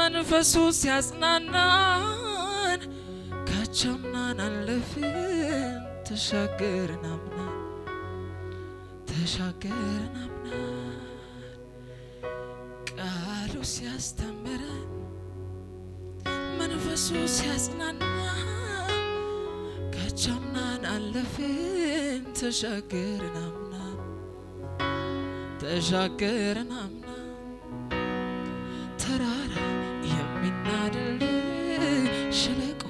መንፈሱ ሲያጽናናን ካቻምናን አለፍን ተሻገርን አምናን ቃሉ ሲያስተምረን መንፈሱ ሲያጽናናን ካቻምናን አለፍን ተሻገርን አምናን ተራራ የሚናድል ሸለቆ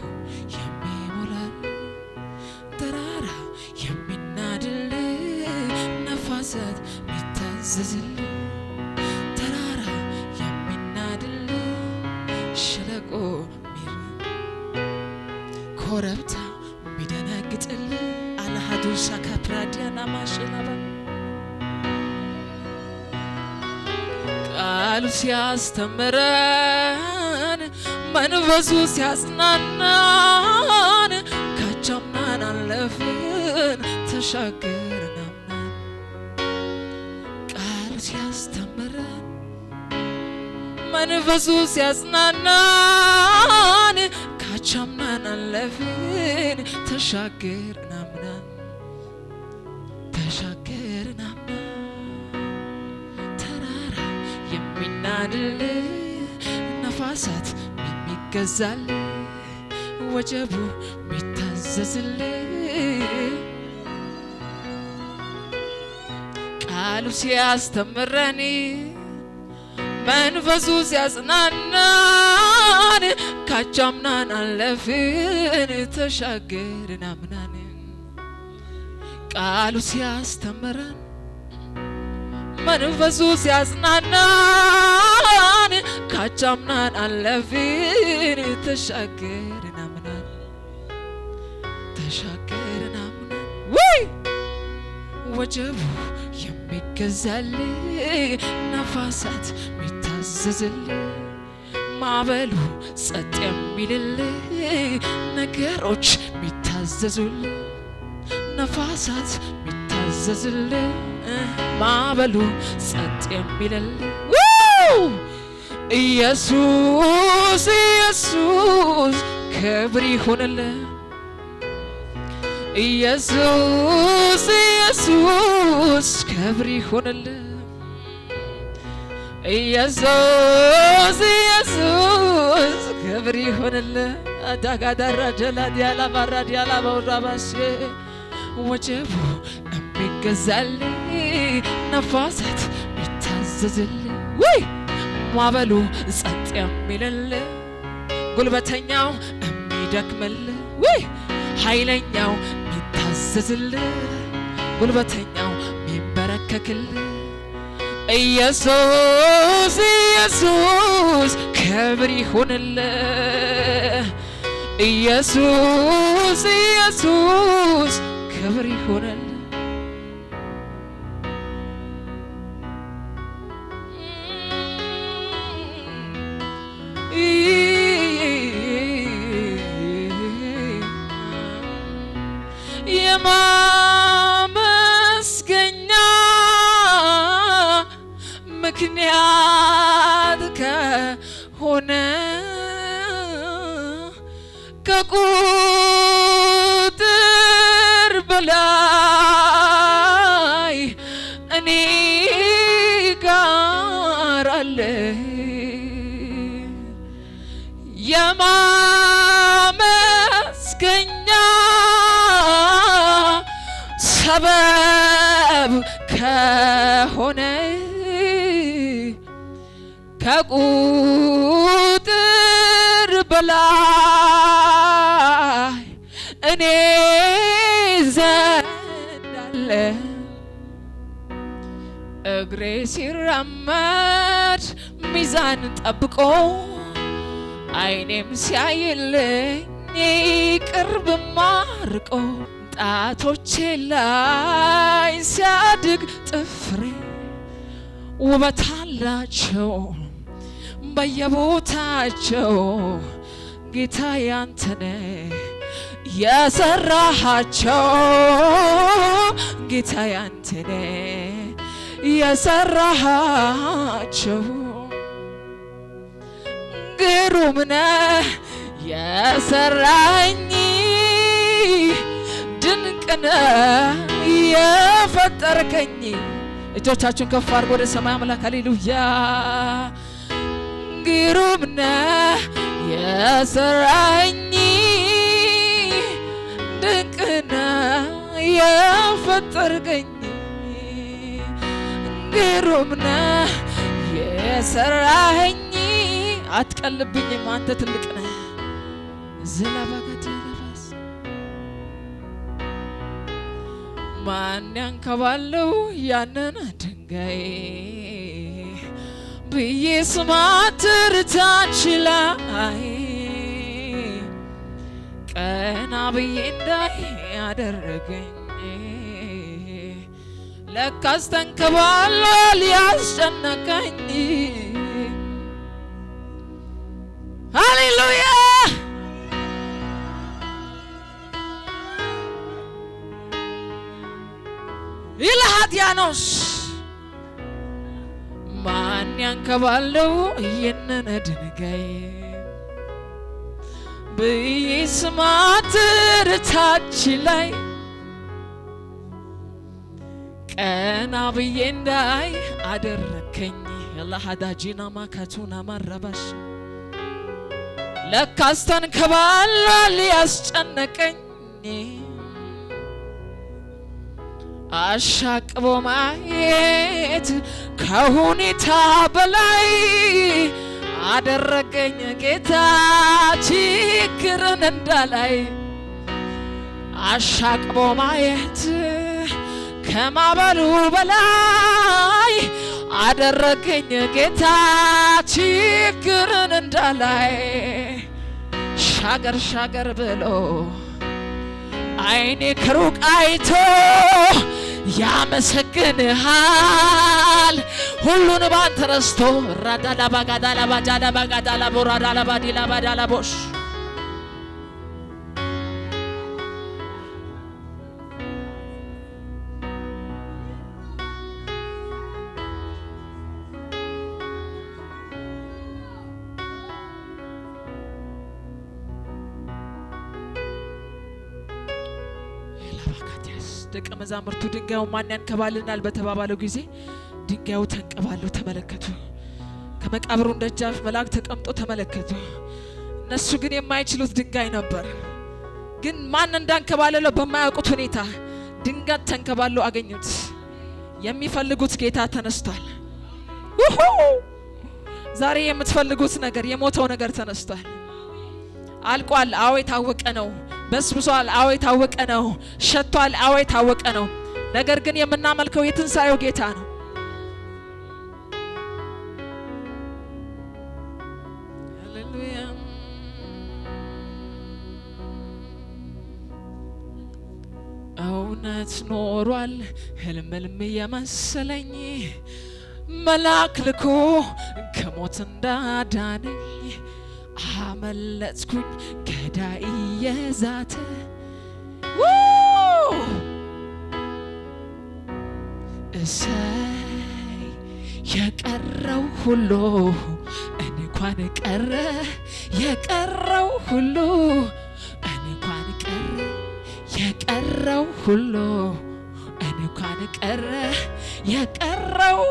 የሚሞላል ተራራ የሚናድል ነፋሳት ሚታዘዝል ተራራ የሚናድል ሸለቆ ኮረብታ ሚደነግጥል አላሃዱ ሳካፕራዲያና ማሽላባ ቃሉ ሲያስተምረን መንፈሱ ሲያጽናናን ካቻምናን አለፍን ተሻገርን አምናን ቃሉ ሲያስተምረን መንፈሱ ሲያጽናናን ካቻምናን አለፍን ተሻገርን አምናን የሚናድል ነፋሳት የሚገዛል ወጀቡ ሚታዘዝል ቃሉ ሲያስተምረን መንፈሱ ሲያጽናናን ካቻምናን አለፍን ተሻገርን አምናን ቃሉ ሲያስተምረን መንፈሱ ሲያጽናናን ካቻምናን አለፍን ተሻገርን አምናን ወይ ወጀቡ የሚገዛል ነፋሳት ሚታዘዝል ማዕበሉ ጸጥ የሚልል ነገሮች ሚታዘዙል ነፋሳት ሚታዘዝል ማዕበሉ ጸጥ የሚልል ኢየሱስ ክብር ይሁንልህ ኢየሱስ ክብር ይሁንልህ ኢየሱስ ክብር ይሁንልህ አዳጋዳራ ጀላዲያላ ባራዲያላ ባውራባሽ ወጀቡ የሚገዛል ነፋሳት ሚታዘዝል ወይ ማዕበሉ ጸጥ የሚልል ጉልበተኛው የሚደክምል ወይ ኃይለኛው ሚታዘዝል ጉልበተኛው ሚንበረከክል ኢየሱስ ክብር ይሁንልህ ኢየሱስ ክብር ይሁንልህ የማመስገኛ ምክንያት ከሆነ ከቁጥር በላይ እኔ ጋር አለ የማመስገኛ ሰበብ ከሆነ ከቁጥር በላይ እኔ ዘንድ አለ እግሬ ሲራመድ ሚዛን ጠብቆ አይኔም ሲያይልኝ ቅርብ ማርቆ ጣቶቼ ላይ ሲያድግ ጥፍሬ ውበት አላቸው በየቦታቸው ጌታ ያንተነ የሰራሃቸው ጌታ ያንተነ የሰራሃቸው ግሩም ነህ የሰራኝ ድንቅ ነህ የፈጠርከኝ። እጆቻችሁን ከፍ አድርጉ ወደ ሰማይ አምላክ ሃሌሉያ። ግሩም ነህ የሰራኝ ድንቅ ነህ የፈጠርከኝ። ግሩም ነህ የሰራኝ አትቀልብኝም አንተ ትልቅ ነህ። ዘለባጋዲያለባስ ማን ያንከባለው ያንን ድንጋይ ብዬ ስማትር ታች ላይ ቀና ብዬ እንዳይ ያደረገኝ ለካስ ተንከባሏል ያስጨነቀኝ። ሃሌሉያ ኢላሃዲያኖስ ማን ያንከባለው ይህንን ድንጋይ ብዬ ስማትር ታች ላይ ቀና ብዬ እንዳይ አደረከኝ። የላሃዳጂና ማካቱና ማረባሽ ለካስ ተንከባሏል ያስጨነቀኝ አሻቅቦ ማየት ከሁኔታ በላይ አደረገኝ ጌታ ችግርን እንዳላይ። አሻቅቦ ማየት ከማበሉ በላይ አደረገኝ ጌታ ችግርን እንዳላይ። ሻገር ሻገር ብሎ አይኔ ከሩቅ አይቶ ያመሰግንሃል ሁሉን ባንተ ረስቶ ራዳላ ባጋዳላ ባጃላ ባጋዳላ ቦራዳላ ባዲላ ባዳላ ቦሽ ደቀ መዛሙርቱ ድንጋዩ ማን ያንከባልናል በተባባለው ጊዜ ድንጋዩ ተንከባለው ተመለከቱ። ከመቃብሩ ደጃፍ መልአክ ተቀምጦ ተመለከቱ። እነሱ ግን የማይችሉት ድንጋይ ነበር። ግን ማን እንዳንከባለለው በማያውቁት ሁኔታ ድንጋይ ተንከባለው አገኙት። የሚፈልጉት ጌታ ተነስቷል። ዛሬ የምትፈልጉት ነገር የሞተው ነገር ተነስቷል። አልቋል። አዎ የታወቀ ነው። በስብሷል። አዎ የታወቀ ነው። ሸቷል። አዎ የታወቀ ነው። ነገር ግን የምናመልከው የትንሳኤው ጌታ ነው። ሃሌሉያ። እውነት ኖሯል ህልም የመሰለኝ መልአክ ልኮ ከሞት እንዳዳነኝ አመለጥኩኝ ገዳይ የዛተ እሰይ የቀረው ሁሉ እንኳን ቀረ የቀረው ሁሉ እንኳን ቀረ የቀረው ሁሉ እንኳን ቀረ የቀረው